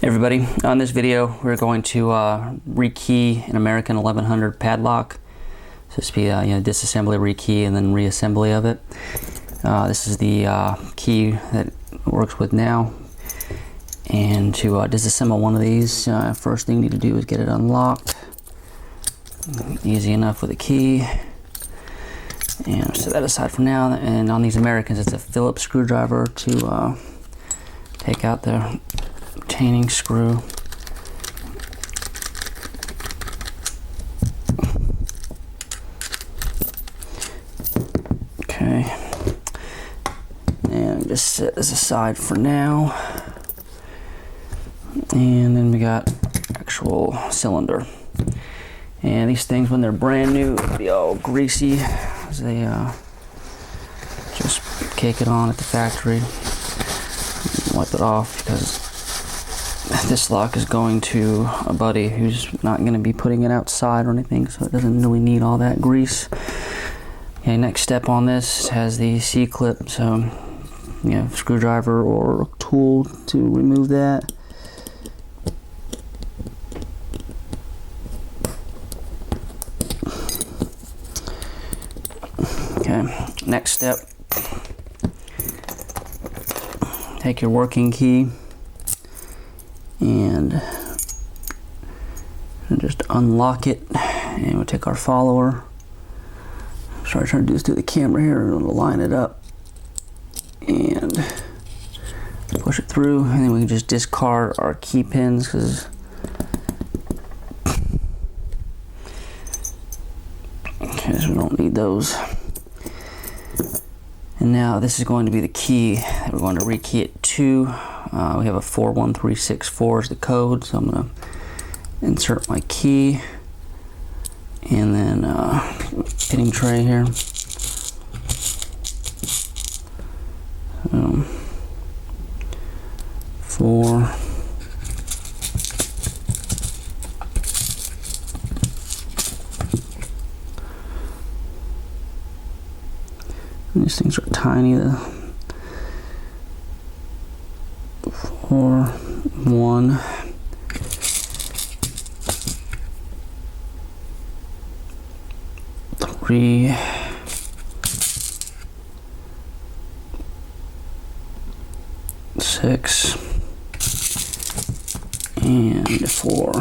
Everybody, on this video we're going to rekey an American 1100 padlock. So this will be disassembly, rekey, and then reassembly of it. This is the key that it works with now. And to disassemble one of these, first thing you need to do is get it unlocked. Easy enough with a key. And set that aside for now. And on these Americans, it's a Phillips screwdriver to take out the retaining screw. Okay, and just set this aside for now. And then we got actual cylinder. And these things, when they're brand new, they'll be all greasy as they just cake it on at the factory. Wipe it off because this lock is going to a buddy who's not going to be putting it outside or anything, so it doesn't really need all that grease. Okay, next step on this has the C-clip, so screwdriver or tool to remove that. Okay, next step, take your working key and just unlock it, and we'll take our follower. Sorry, trying to do this through the camera here, and we'll line it up and push it through, and then we can just discard our key pins because so we don't need those. And now this is going to be the key that we're going to rekey it to. We have a 41364 is the code, so I'm going to insert my key and then pinning tray here. So, 4. And these things are tiny. The 4, 1, 3, 6, and 4.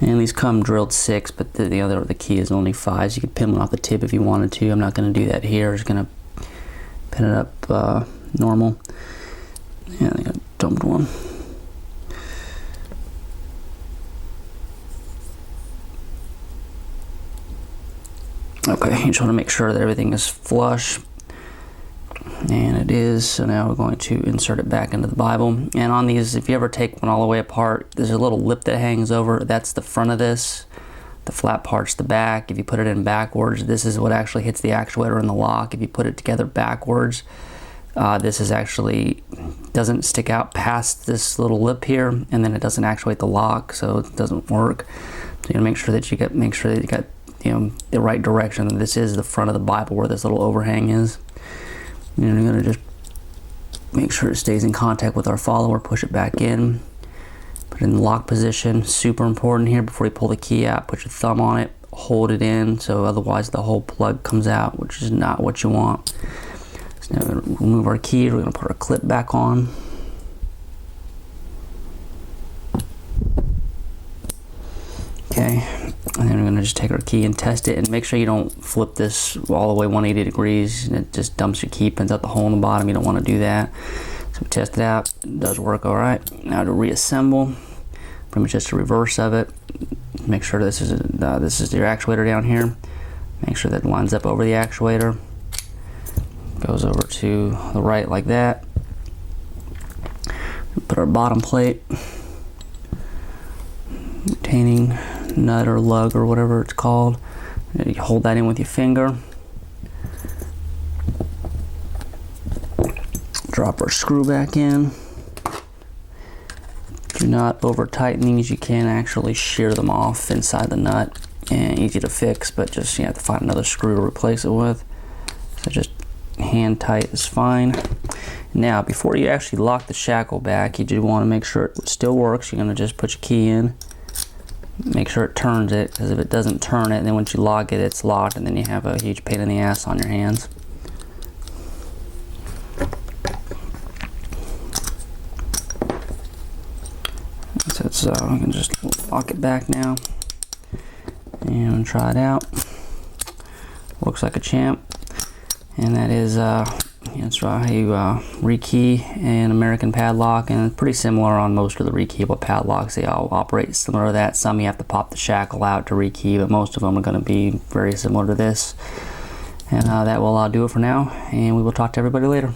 And these come drilled 6, but the key is only 5, so you could pin one off the tip if you wanted to. I'm not going to do that here. I'm just going to pin it up normal. Yeah, I think I dumped one. Okay, you just want to make sure that everything is flush. And it is, so now we're going to insert it back into the Bible. And on these, if you ever take one all the way apart, there's a little lip that hangs over. That's the front of this. The flat part's the back. If you put it in backwards, this is what actually hits the actuator in the lock. If you put it together backwards, this is actually doesn't stick out past this little lip here, and then it doesn't actuate the lock, so it doesn't work. So you gotta make sure that you got the right direction. This is the front of the Bible where this little overhang is. And you're going to just make sure it stays in contact with our follower, push it back in, put it in the lock position. Super important here, before you pull the key out, put your thumb on it, hold it in, so otherwise the whole plug comes out, which is not what you want. So now we're going to remove our key, we're going to put our clip back on. Okay, and then we're going to just take our key and test it, and make sure you don't flip this all the way 180 degrees and it just dumps your key pins out the hole in the bottom. You don't want to do that. So we test it out, it does work all right. Now to reassemble, pretty much just a reverse of it. Make sure this is your actuator down here. Make sure that it lines up over the actuator. Goes over to the right like that. Put our bottom plate, retaining nut or lug or whatever it's called. You hold that in with your finger. Drop our screw back in. Do not over tighten these. You can actually shear them off inside the nut, and easy to fix, but just you have to find another screw to replace it with. So just hand tight is fine. And Now, before you actually lock the shackle back, you do want to make sure it still works. You're going to just put your key in, make sure it turns it, because if it doesn't turn it, then once you lock it, it's locked, and then you have a huge pain in the ass on your hands. So I can just lock it back now and try it out. Looks like a champ, and that is that's how you rekey an American padlock, and pretty similar on most of the rekeyable padlocks. They all operate similar to that. Some you have to pop the shackle out to rekey, but most of them are going to be very similar to this. And that will do it for now, and we will talk to everybody later.